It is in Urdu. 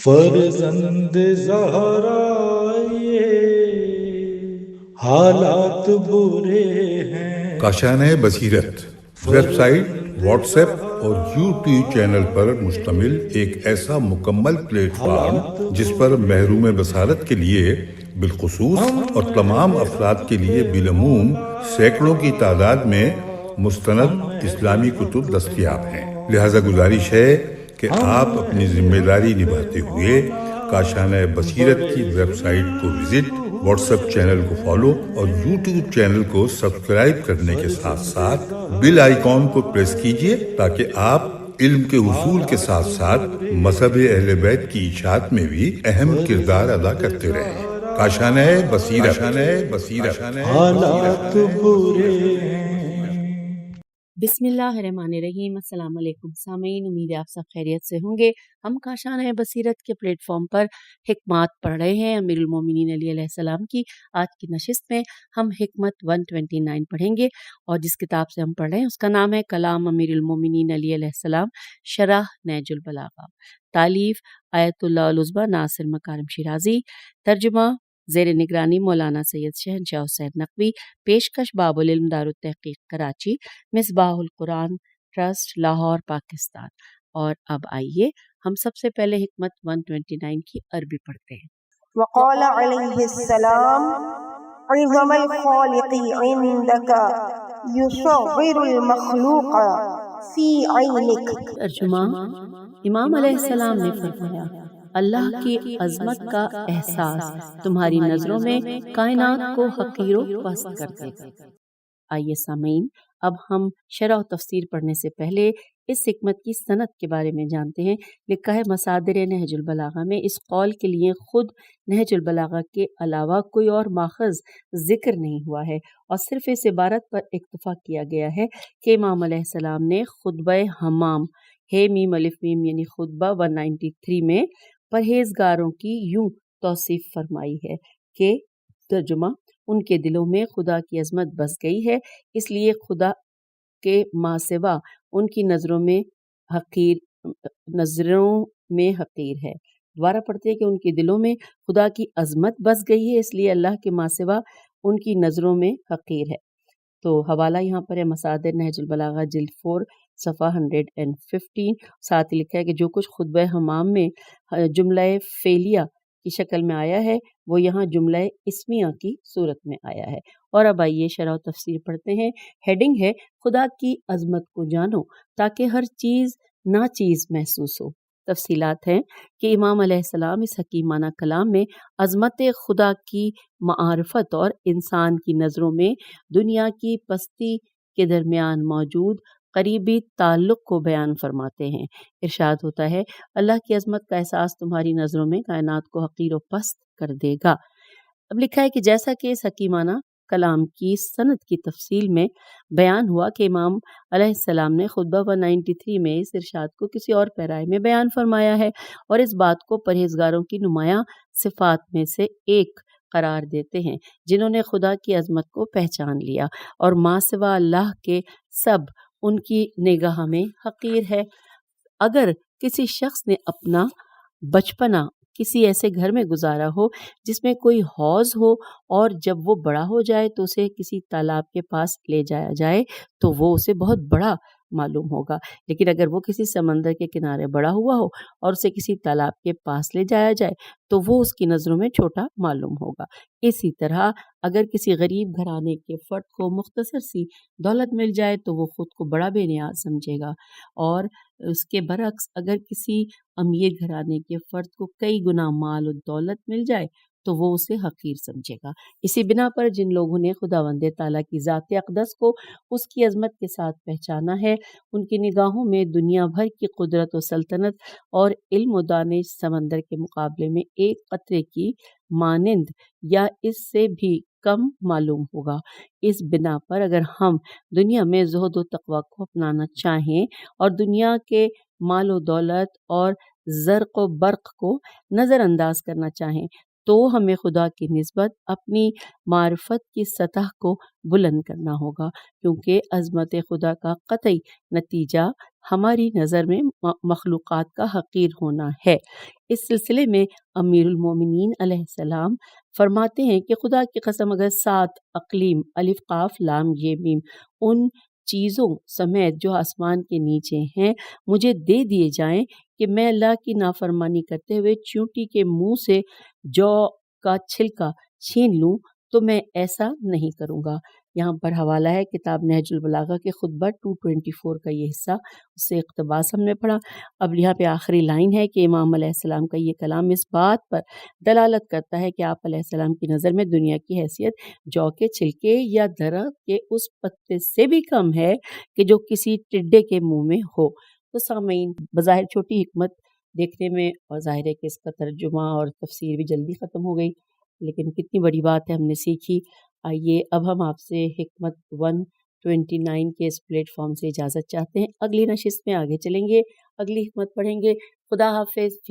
فرزند زہرا یہ حالات برے ہیں۔ کاشانۂ بصیرت ویب سائٹ، واٹس ایپ اور یوٹیوب چینل پر مشتمل ایک ایسا مکمل پلیٹ فارم جس پر محروم بصارت کے لیے بالخصوص اور تمام افراد کے لیے بالعموم سینکڑوں کی تعداد میں مستند اسلامی کتب دستیاب ہیں۔ لہذا گزارش ہے کہ آپ اپنی ذمہ داری نبھاتے ہوئے کاشانۂ بصیرت کی ویب سائٹ کو وزٹ، واٹس ایپ چینل کو فالو اور یوٹیوب چینل کو سبسکرائب کرنے کے ساتھ ساتھ بیل آئیکن کو پریس کیجیے تاکہ آپ علم کے حصول کے ساتھ ساتھ مذہب اہل بیت کی اشاعت میں بھی اہم کردار ادا کرتے رہیں۔ کاشانۂ بصیرت۔ حالات برے ہیں۔ بسم اللہ الرحمن الرحیم۔ السلام علیکم سامعین، امید ہے آپ سب خیریت سے ہوں گے۔ ہم کاشانۂ بصیرت کے پلیٹ فارم پر حکمات پڑھ رہے ہیں امیر المومنین علی علیہ السلام کی۔ آج کی نشست میں ہم حکمت 129 پڑھیں گے، اور جس کتاب سے ہم پڑھ رہے ہیں اس کا نام ہے کلام امیر المومنین علی علیہ السلام، شرح نہج البلاغہ، تالیف آیت اللہ العظمی ناصر مکارم شیرازی، ترجمہ زیر نگرانی مولانا سید شہنشاہ حسین نقوی، پیشکش باب العلم دارالتحقیق کراچی، مصباح القرآن ٹرسٹ لاہور پاکستان۔ اور اب آئیے ہم سب سے پہلے حکمت 129 کی عربی پڑھتے ہیں۔ وقال علیہ السلام عظم الخالق عندك يصغر المخلوق فی عینک۔ ترجمہ، امام علیہ السلام نے فرمایا، اللہ کی عظمت کا احساس تمہاری نظروں میں کائنات کو حقیر و پست کر دے گا۔ آئیے سامعین، اب ہم شرح و تفسیر پڑھنے سے پہلے اس حکمت کی سند کے بارے میں جانتے ہیں۔ لکھا ہے مصادر نہج البلاغہ میں، اس قول کے لیے خود نہج البلاغہ کے علاوہ کوئی اور ماخذ ذکر نہیں ہوا ہے، اور صرف اس عبارت پر اکتفا کیا گیا ہے کہ امام علیہ السلام نے خطبہ حمام ہے میم الف میم یعنی خطبہ 193 میں پرہیزگاروں کی یوں توصیف فرمائی ہے کہ ترجمہ، ان کے دلوں میں خدا کی عظمت بس گئی ہے، اس لیے خدا کے ماں سوا ان کی نظروں میں حقیر ہے۔ دوبارہ پڑھتے ہیں کہ ان کے دلوں میں خدا کی عظمت بس گئی ہے، اس لیے اللہ کے ماں سوا ان کی نظروں میں حقیر ہے۔ تو حوالہ یہاں پر ہے مصادر نہج البلاغہ جلد 4 صفحہ 115۔ ساتھ ہی لکھا ہے کہ جو کچھ خطبہ حمام میں جملہ فعلیہ کی شکل میں آیا ہے وہ یہاں جملہ اسمیہ کی صورت میں آیا ہے۔ اور اب آئیے شرح و تفسیر پڑھتے ہیں۔ ہیڈنگ ہے خدا کی عظمت کو جانو تاکہ ہر چیز ناچیز محسوس ہو۔ تفصیلات ہیں کہ امام علیہ السلام اس حکیمانہ کلام میں عظمت خدا کی معرفت اور انسان کی نظروں میں دنیا کی پستی کے درمیان موجود قریبی تعلق کو بیان فرماتے ہیں۔ ارشاد ہوتا ہے، اللہ کی عظمت کا احساس تمہاری نظروں میں کائنات کو حقیر و پست کر دے گا۔ اب لکھا ہے کہ جیسا کہ اس حکیمانہ کلام کی سند کی تفصیل میں بیان ہوا کہ امام علیہ السلام نے خطبہ 193 میں اس ارشاد کو کسی اور پیرائے میں بیان فرمایا ہے، اور اس بات کو پرہیزگاروں کی نمایاں صفات میں سے ایک قرار دیتے ہیں جنہوں نے خدا کی عظمت کو پہچان لیا، اور ماں سوا اللہ کے سب ان کی نگاہ میں حقیر ہے۔ اگر کسی شخص نے اپنا بچپنا کسی ایسے گھر میں گزارا ہو جس میں کوئی حوض ہو، اور جب وہ بڑا ہو جائے تو اسے کسی تالاب کے پاس لے جایا جائے تو وہ اسے بہت بڑا معلوم ہوگا، لیکن اگر وہ کسی سمندر کے کنارے بڑا ہوا ہو اور اسے کسی تالاب کے پاس لے جایا جائے تو وہ اس کی نظروں میں چھوٹا معلوم ہوگا۔ اسی طرح اگر کسی غریب گھرانے کے فرد کو مختصر سی دولت مل جائے تو وہ خود کو بڑا بے نیاز سمجھے گا، اور اس کے برعکس اگر کسی امیر گھرانے کے فرد کو کئی گنا مال و دولت مل جائے تو وہ اسے حقیر سمجھے گا۔ اسی بنا پر جن لوگوں نے خداوند تعالیٰ کی ذات اقدس کو اس کی عظمت کے ساتھ پہچانا ہے، ان کی نگاہوں میں دنیا بھر کی قدرت و سلطنت اور علم و دانش سمندر کے مقابلے میں ایک قطرے کی مانند یا اس سے بھی کم معلوم ہوگا۔ اس بنا پر اگر ہم دنیا میں زہد و تقوی کو اپنانا چاہیں اور دنیا کے مال و دولت اور زرق و برق کو نظر انداز کرنا چاہیں تو ہمیں خدا کی نسبت اپنی معرفت کی سطح کو بلند کرنا ہوگا، کیونکہ عظمت خدا کا قطعی نتیجہ ہماری نظر میں مخلوقات کا حقیر ہونا ہے۔ اس سلسلے میں امیر المومنین علیہ السلام فرماتے ہیں کہ خدا کی قسم اگر 7 اقلیم الف قاف لام یہ میم ان چیزوں سمیت جو آسمان کے نیچے ہیں مجھے دے دیے جائیں کہ میں اللہ کی نافرمانی کرتے ہوئے چیونٹی کے منہ سے جو کا چھلکا چھین لوں تو میں ایسا نہیں کروں گا۔ یہاں پر حوالہ ہے کتاب نہج البلاغہ کے خطبہ 224 کا یہ حصہ، اس سے اقتباس ہم نے پڑھا۔ اب یہاں پہ آخری لائن ہے کہ امام علیہ السلام کا یہ کلام اس بات پر دلالت کرتا ہے کہ آپ علیہ السلام کی نظر میں دنیا کی حیثیت جو کے چھلکے یا درخت کے اس پتے سے بھی کم ہے کہ جو کسی ٹڈے کے منہ میں ہو۔ تو سامعین، بظاہر چھوٹی حکمت دیکھنے میں، اور ظاہر ہے کہ اس کا ترجمہ اور تفسیر بھی جلدی ختم ہو گئی، لیکن کتنی بڑی بات ہے ہم نے سیکھی۔ آئیے اب ہم آپ سے حکمت 129 کے اس پلیٹ فارم سے اجازت چاہتے ہیں۔ اگلی نشست میں آگے چلیں گے، اگلی حکمت پڑھیں گے۔ خدا حافظ۔